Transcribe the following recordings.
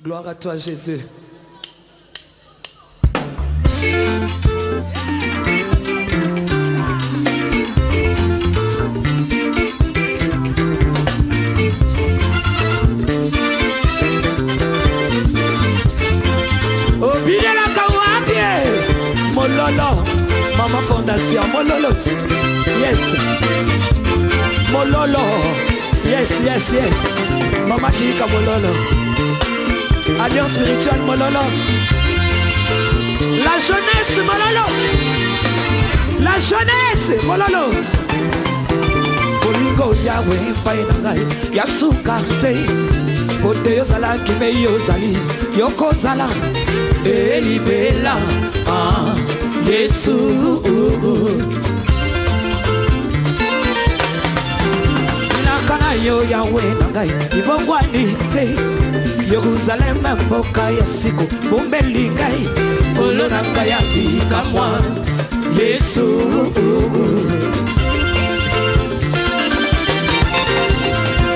Gloire à toi, Jésus. Mololo, Mama Fondation, Mololo, yes, Mololo, yes, yes, yes, Mama Kika Mololo, Alliance spirituelle Mololo, la jeunesse Mololo, la jeunesse Mololo, Bolingo Yahweh Painangai, Yasuka Te, Bote Yozala Kibe Yozali, Yoko Zala, Elibela, ah. Yesu Nakana yo Yahweh nangai Ibongwani te Yerusalem mboka ya siku Bumbeli ngai Kolo nangai ya bikamwa Yesu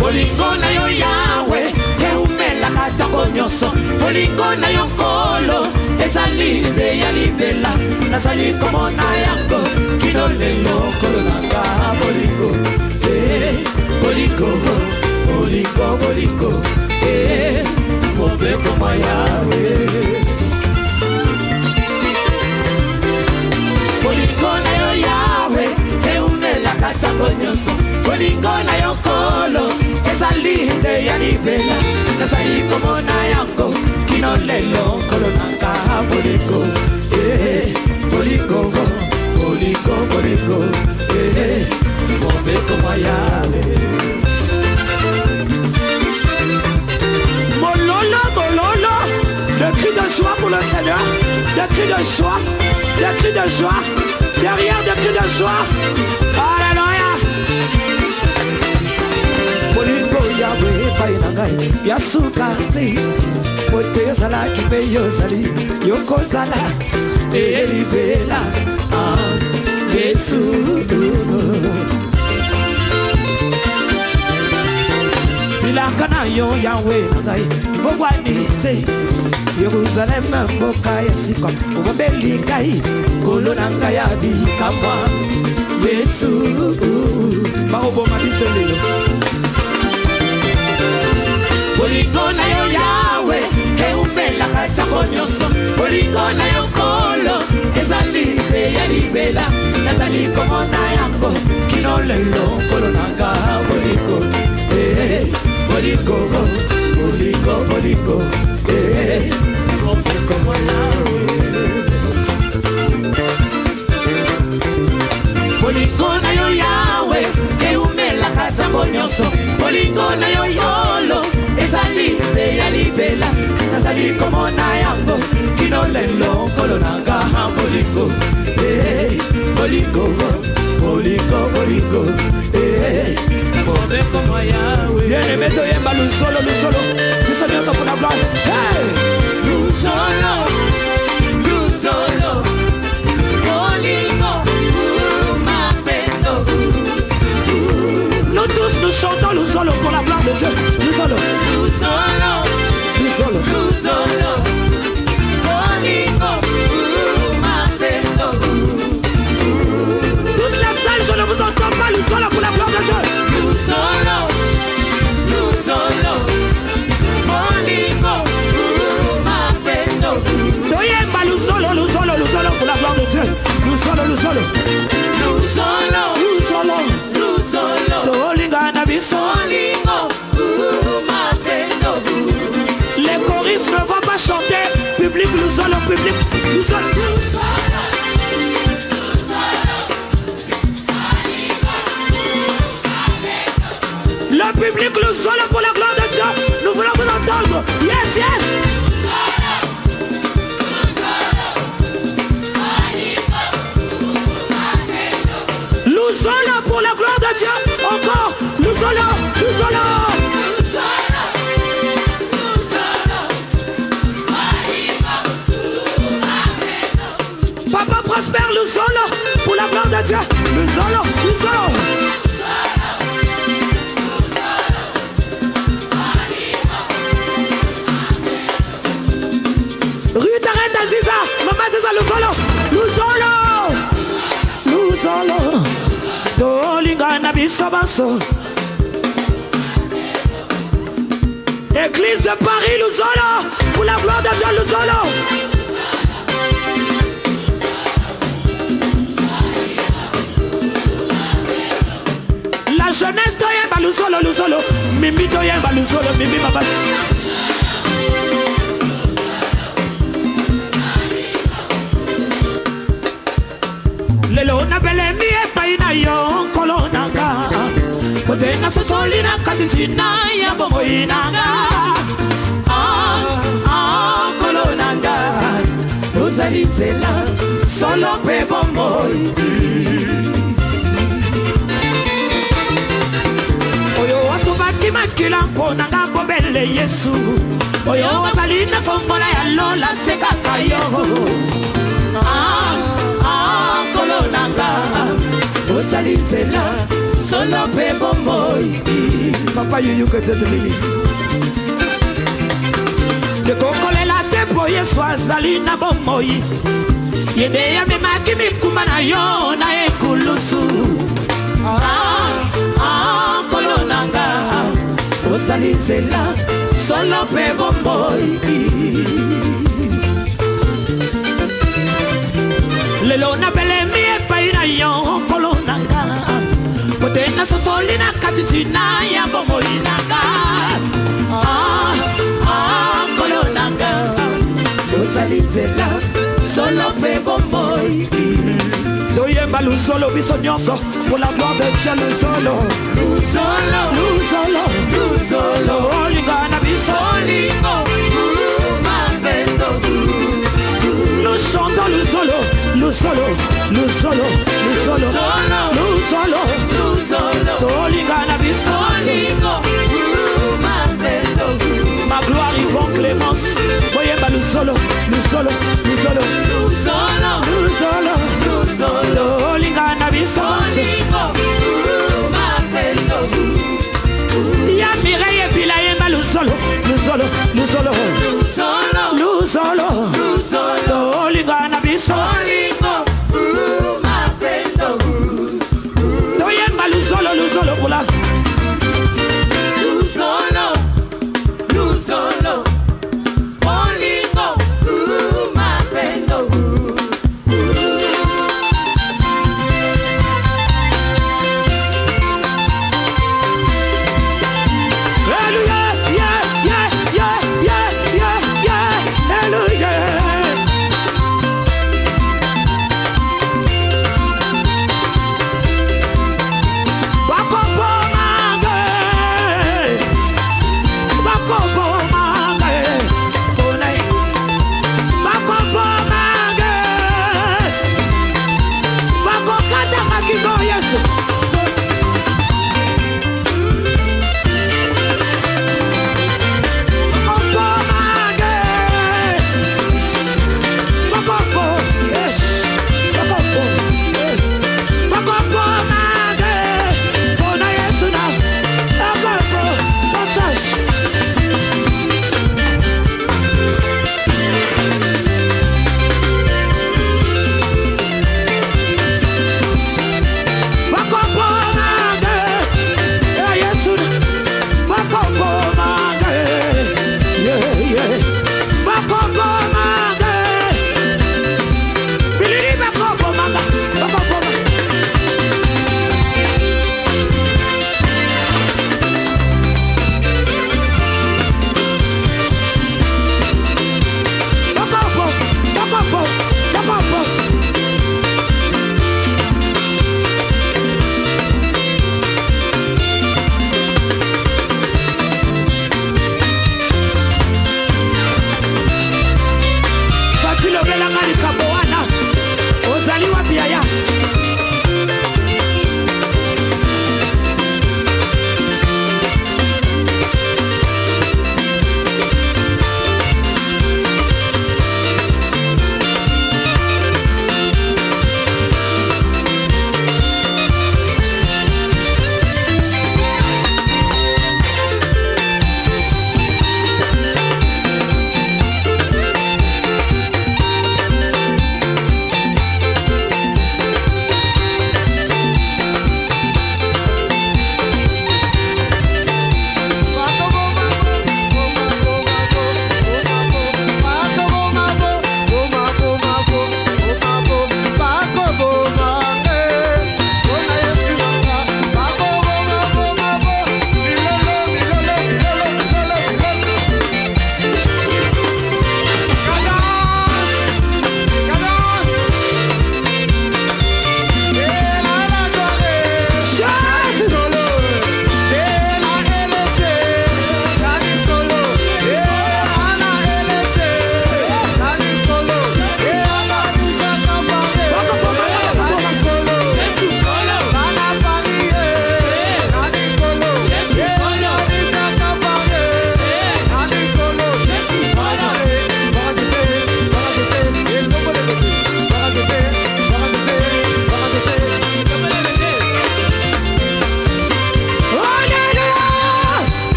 Bolingo na yo Yahweh Keumela katako nyoso Bolingo na yo kolo Esali de ya libela Nasali como na yango Kino lelo kolonanga Bolingo Bolingo Bolingo Bolingo Mombe como Yahweh Bolingo na yo Yahweh Eumela katango nyoso Bolingo na yo kolo Esali de ya libela Nasali como na yango Kino lelo kolonanga Bolingo, Bolingo, Bolingo, Bolingo, Mombe como Yahweh. Mololo, Mololo, le cri de joie pour le Seigneur, le cri de joie, le cri de joie, derrière le cri de joie. Alléluia. Bolingo Yahweh, Painangai, Yasuka Te. Bote Yozala Kibe Yozali Yoko Zala Elibela ah, Yesu Bilakana yo Yahweh nangai Ibongwani te Yerusalem mboka ya siku Bumbeli ngai Kolo nangai ya bikamwa Yesu Maobo mabiselelo Bolingo na yo Yahweh Keumela katako nyoso Bolingo na yo kolo Ezali be ya libela Nazali komo na yango Kino lelo kolo nanga Bolingo Bolingo Bolingo Bolingo Kombe komo Yahweh Bolingo na yo Yahweh Keumela katako nyoso Bolingo na yo yolo Ezali de ya libela Nazali como na yango Kino lelo kolonanga Bolingo Bolingo Bolingo Bolingo Mombe como Yahweh Viene meto yemba Luzolo Luzolo Luzolo yoso por la gloire Luzolo Luzolo Bolingo Mapendo Nous tous nous chantons Luzolo pour la gloire de Dieu Luzolo Luzolo Luzolo Luzolo Bolingo Mapendo Toute la salle je ne vous entends pas Luzolo pour la gloire de Dieu Luzolo Luzolo Bolingo Mapendo Doyemba Luzolo Luzolo Luzolo pour la gloire de Dieu Luzolo Luzolo Luzolo Luzolo Luzolo Tolinga na biso Bolingo Mapendo Les choristes ne vont pas chanter Public Luzolo Public Luzolo Le public Luzolo pour la gloire de Dieu Nous voulons vous entendre Yes, yes Luzolo pour la gloire de Dieu Encore Luzolo Luzolo Papa prospère Luzolo pour la gloire de Dieu Luzolo Luzolo na biso baso. Église de Paris, Luzolo, pour la gloire de Dieu, Luzolo. La jeunesse toyemba Luzolo, Luzolo. Mimi toyemba Luzolo, Mimi baba. Lelo na bele mi e paina yo kolonanga. Potena sosolina katitina ya bongo inanga. Kolonanga. Uzalizela solo pe bongo. Oyo wasubaki makila mponanga bobele Yesu. Oyo wasalina fongola ya lola seka kayo. Kolonanga. Uzalizela solo pe bomboy. Papa you que te ministre. De kokole la tempo Yesu azali na bomboy. Yende ya mema kimi kumana yo na ekulusu. Kolonanga. Uzalizela solo pe bomboy. Lelo na bele mi e paina yo kolonanga. Potena sosolina katitina ya bongo inanga. Kolonanga. Uzalizela solo pe bomboy. Toyemba Luzolo biso nyonso pour la gloire de Dieu Luzolo. Luzolo, Luzolo, Luzolo. Tolingana biso lingo. Nous chantons Luzolo, Luzolo, Luzolo, Luzolo, Luzolo, Luzolo. Tolingana biso lingo. Ma gloire Yvon Clémence. Toyemba Luzolo, Luzolo, Luzolo, Luzolo, Luzolo, Luzolo. Tolingana biso lingo. Ya Mireille Bilayemba Luzolo, Luzolo, Luzolo, Luzolo, Luzolo, Luzolo. Tolingana biso lingo. Toyemba Luzolo, Luzolo pour la Luzolo, Luzolo. Olingo, mapendo.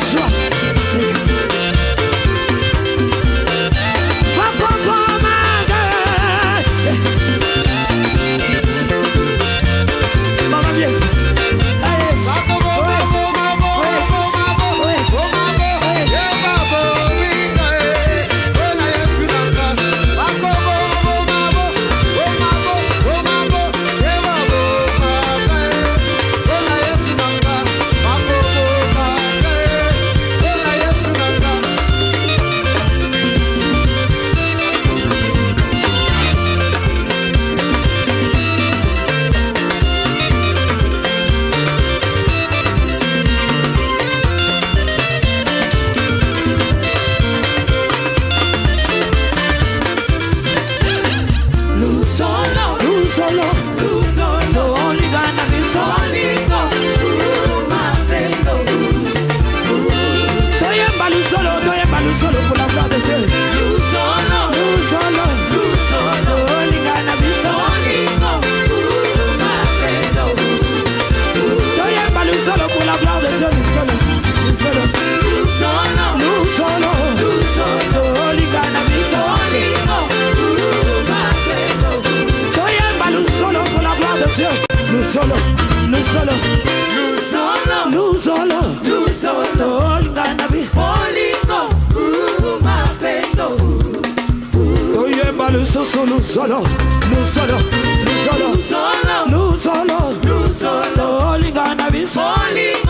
Joshua. Mama, yes. Solo pour la gloire de Dieu. Nous solo, lingana bisolo. Toyemba nous solo pour la gloire de Dieu. Nous solo, lingana bisolo. Toyemba nous solo pour la gloire de Dieu. Nous solo, lingana bisolo. Nous solo, lingana bisolo.